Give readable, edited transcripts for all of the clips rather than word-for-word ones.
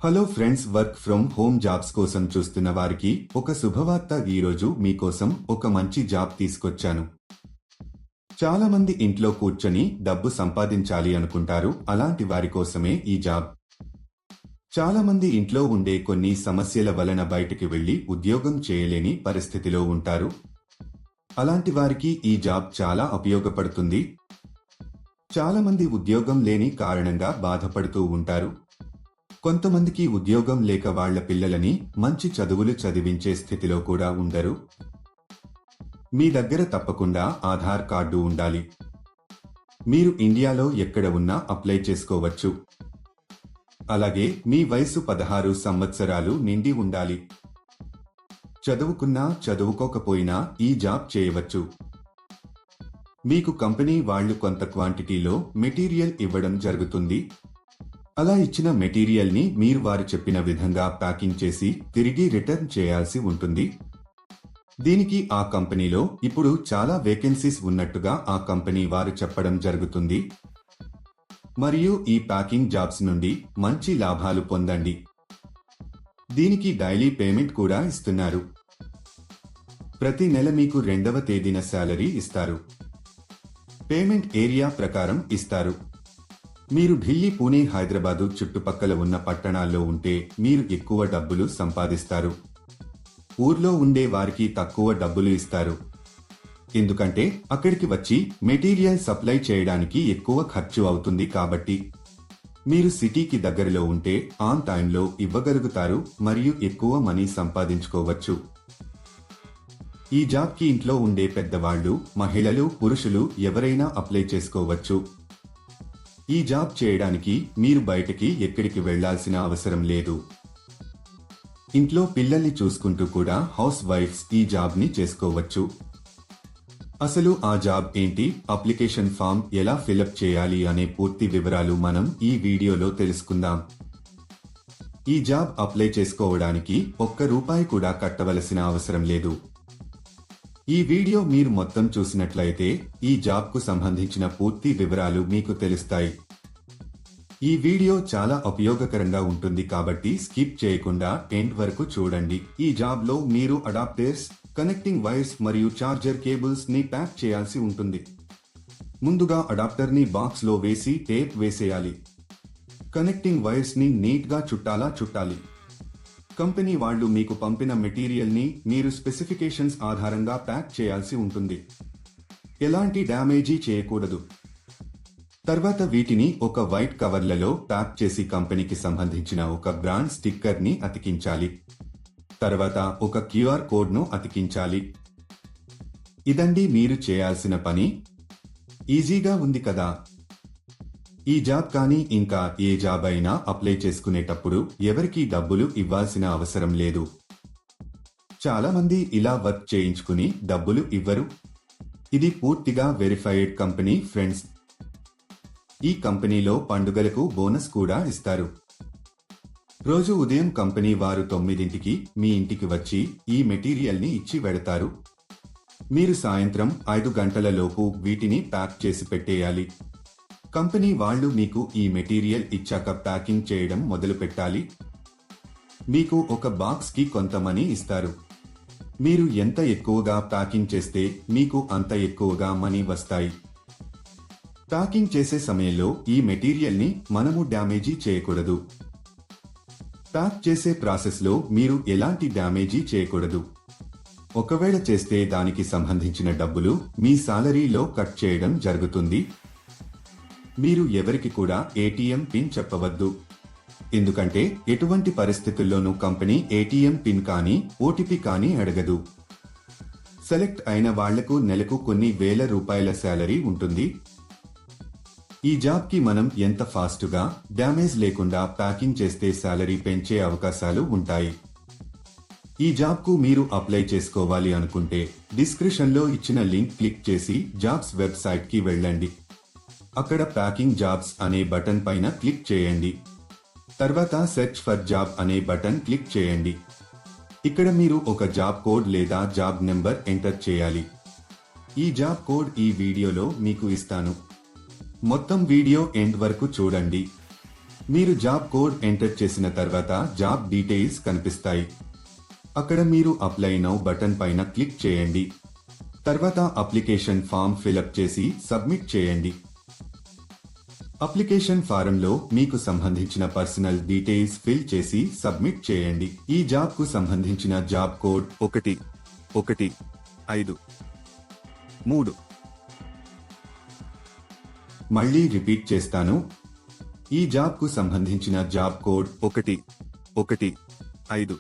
Hello friends, work from home jobs కోసం చూస్తున్న వారికి ఒక శుభవార్త. ఈరోజు మీకోసం ఒక మంచి జాబ్ తీసుకొచ్చాను. చాలా మంది ఇంట్లో కూర్చొని డబ్బు సంపాదించాలి అనుకుంటారు. అలాంటి వారి కోసమే ఈ జాబ్. చాలా మంది ఇంట్లో ఉండే కొన్ని సమస్యల వలన బయటికి వెళ్లి ఉద్యోగం చేయలేని పరిస్థితిలో ఉంటారు. అలాంటి వారికి ఈ జాబ్ చాలా ఉపయోగపడుతుంది. చాలా మంది ఉద్యోగం లేని కారణంగా బాధపడుతూ ఉంటారు. కొంతమందికి ఉద్యోగం లేక వాళ్ల పిల్లలని మంచి చదువులు చదివించే స్థితిలో కూడా ఉండరు. మీ దగ్గర తప్పకుండా ఆధార్ కార్డు ఉండాలి. మీరు ఇండియాలో ఎక్కడ ఉన్నా అప్లై చేసుకోవచ్చు. అలాగే మీ వయసు 16 సంవత్సరాలు నిండి ఉండాలి. చదువుకున్నా చదువుకోకపోయినా ఈ జాబ్ చేయవచ్చు. మీకు కంపెనీ వాళ్ళు కొంత క్వాంటిటీలో మెటీరియల్ ఇవ్వడం జరుగుతుంది. అలా ఇచ్చిన మెటీరియల్ ని మీరు వారు చెప్పిన విధంగా ప్యాకింగ్ చేసి తిరిగి రిటర్న్ చేయాల్సి ఉంటుంది. దీనికి ఆ కంపెనీలో ఇప్పుడు చాలా వేకెన్సీస్ ఉన్నట్టుగా ఆ కంపెనీ వారు చెప్పడం జరుగుతుంది. మరియు ఈ ప్యాకింగ్ జాబ్స్ నుండి మంచి లాభాలు పొందండి. దీనికి డైలీ పేమెంట్ కూడా ఇస్తున్నారు. ప్రతి నెల మీకు 2వ తేదీన శాలరీ ఇస్తారు. పేమెంట్ ఏరియా ప్రకారం ఇస్తారు. మీరు ఢిల్లీ, పూణే, హైదరాబాదు చుట్టుపక్కల ఉన్న పట్టణాల్లో ఉంటే మీరు ఎక్కువ డబ్బులు సంపాదిస్తారు. ఊర్లో ఉండే వారికి తక్కువ డబ్బులు ఇస్తారు. ఎందుకంటే అక్కడికి వచ్చి మెటీరియల్ సప్లై చేయడానికి ఎక్కువ ఖర్చు అవుతుంది. కాబట్టి మీరు సిటీకి దగ్గరలో ఉంటే ఆన్ టైంలో ఇవ్వగలుగుతారు మరియు ఎక్కువ మనీ సంపాదించుకోవచ్చు. ఈ జాబ్కి ఇంట్లో ఉండే పెద్దవాళ్లు, మహిళలు, పురుషులు ఎవరైనా అప్లై చేసుకోవచ్చు. ఈ జాబ్ చేయడానికి మీరు బయటికి ఎక్కడికి వెళ్లాల్సిన అవసరం లేదు. ఇంట్లో పిల్లల్ని చూసుకుంటూ కూడా హౌస్ వైఫ్స్ ఈ జాబ్ ని చేసుకోవచ్చు. అసలు ఆ జాబ్ ఏంటి, అప్లికేషన్ ఫామ్ ఎలా ఫిలప్ చేయాలి అనే పూర్తి వివరాలు మనం ఈ వీడియోలో తెలుసుకుందాం. ఈ జాబ్ అప్లై చేసుకోవడానికి ₹1 కూడా కట్టవలసిన అవసరం లేదు. ఈ వీడియో మీరు మొత్తం చూసినట్లయితే ఈ జాబ్కు సంబంధించిన పూర్తి వివరాలు మీకు తెలుస్తాయి. ఈ వీడియో చాలా ఉపయోగకరంగా ఉంటుంది కాబట్టి స్కిప్ చేయకుండా ఎండ్ వరకు చూడండి. ఈ జాబ్లో మీరు అడాప్టర్స్, కనెక్టింగ్ వైర్స్ మరియు చార్జర్ కేబుల్స్ ని ప్యాక్ చేయాల్సి ఉంటుంది. ముందుగా అడాప్టర్ ని బాక్స్ లో వేసి టేప్ వేసేయాలి. కనెక్టింగ్ వైర్స్ ని నీట్ గా చుట్టాలి. కంపెనీ వాళ్ళు మీకు పంపిన మెటీరియల్ ని మీరు స్పెసిఫికేషన్స్ ఆధారంగా ప్యాక్ చేయాల్సి ఉంటుంది. ఎలాంటి డ్యామేజీ చేయకూడదు. తర్వాత వీటిని ఒక వైట్ కవర్లలో ప్యాక్ చేసి కంపెనీకి సంబంధించిన ఒక బ్రాండ్ స్టిక్కర్ ని అతికించాలి. తర్వాత ఒక QR కోడ్ ను అతికించాలి. ఇదండి మీరు చేయాల్సిన పని. ఈజీగా ఉంది కదా. ఈ జాబ్ కానీ ఇంకా ఏ జాబ్ అయినా అప్లై చేసుకునేటప్పుడు ఎవరికీ డబ్బులు ఇవ్వాల్సిన అవసరం లేదు. చాలా మంది ఇలా వర్క్ చేయించుకుని డబ్బులు ఇవ్వరు. ఇది పూర్తిగా వెరిఫైడ్ కంపెనీ ఫ్రెండ్స్. ఈ కంపెనీలో పండుగలకు బోనస్ కూడా ఇస్తారు. రోజు ఉదయం కంపెనీ వారు 9ంటికి మీ ఇంటికి వచ్చి ఈ మెటీరియల్ ని ఇచ్చి వెడతారు. మీరు సాయంత్రం 5 గంటల లోపు వీటిని ప్యాక్ చేసి పెట్టేయాలి. కంపెనీ వాళ్ళు మీకు ఈ మెటీరియల్ ఇచ్చాక ప్యాకింగ్ చేయడం మొదలు పెట్టాలి. మీకు ఒక బాక్స్ కి కొంత మనీ ఇస్తారు. మీరు ఎంత ఎక్కువగా ప్యాకింగ్ చేస్తే మీకు అంత ఎక్కువగా మనీ వస్తాయి. ప్యాకింగ్ చేసే సమయంలో ఈ మెటీరియల్ ని మనము డ్యామేజీ చేయకూడదు. ప్యాక్ చేసే ప్రాసెస్ లో మీరు ఎలాంటి డ్యామేజీ చేయకూడదు. ఒకవేళ చేస్తే దానికి సంబంధించిన డబ్బులు మీ సాలరీలో కట్ చేయడం జరుగుతుంది. మీరు ఎవరికి కూడా ATM పిన్ చెప్పవద్దు. ఎందుకంటే ఎటువంటి పరిస్థితుల్లోనూ కంపెనీ ATM పిన్ కానీ OTP కానీ అడగదు. సెలెక్ట్ అయిన వాళ్లకు నెలకు కొన్ని వేల రూపాయల శాలరీ ఉంటుంది. ఈ జాబ్ కి మనం ఎంత ఫాస్ట్గా, డ్యామేజ్ లేకుండా ప్యాకింగ్ చేస్తే శాలరీ పెంచే అవకాశాలు ఉంటాయి. ఈ జాబ్ కు మీరు అప్లై చేసుకోవాలి అనుకుంటే డిస్క్రిప్షన్లో ఇచ్చిన లింక్ క్లిక్ చేసి జాబ్స్ వెబ్సైట్ కి వెళ్ళండి. అక్కడ ప్యాకింగ్ జాబ్స్ అనే బటన్ పైన క్లిక్ చేయండి. తర్వాత సెర్చ్ ఫర్ జాబ్ అనే బటన్ క్లిక్ చేయండి. ఇక్కడ మీరు ఒక జాబ్ కోడ్ లేదా జాబ్ నెంబర్ ఎంటర్ చేయాలి. ఈ జాబ్ కోడ్ ఈ వీడియోలో మీకు ఇస్తాను. మొత్తం వీడియో ఎండ్ వరకు చూడండి. మీరు జాబ్ కోడ్ ఎంటర్ చేసిన తర్వాత జాబ్ డీటెయిల్స్ కనిపిస్తాయి. అక్కడ మీరు అప్లై నౌ బటన్ పైన క్లిక్ చేయండి. తర్వాత అప్లికేషన్ ఫామ్ ఫిలప్ చేసి సబ్మిట్ చేయండి. అప్లికేషన్ ఫారంలో మీకు సంబంధించిన పర్సనల్ డీటెయిల్స్ ఫిల్ చేసి సబ్మిట్ చేయండి. ఈ జాబ్ కు సంబంధించిన జాబ్ కోడ్ 115 మళ్ళీ రిపీట్ చేస్తాను. ఈ జాబ్ కు సంబంధించిన జాబ్ కోడ్ 115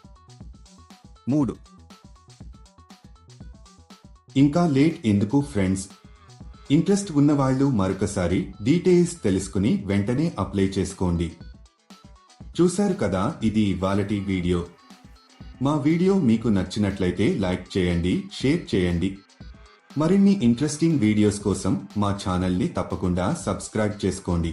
ఇంకా లేట్ ఎందుకు ఫ్రెండ్స్? ఇంట్రెస్ట్ ఉన్నవాళ్లు మరొకసారి డీటెయిల్స్ తెలుసుకుని వెంటనే అప్లై చేసుకోండి. చూశారు కదా, ఇది ఇవాళటి వీడియో. మా వీడియో మీకు నచ్చినట్లయితే లైక్ చేయండి, షేర్ చేయండి. మరిన్ని ఇంట్రెస్టింగ్ వీడియోస్ కోసం మా ఛానల్ని తప్పకుండా సబ్స్క్రైబ్ చేసుకోండి.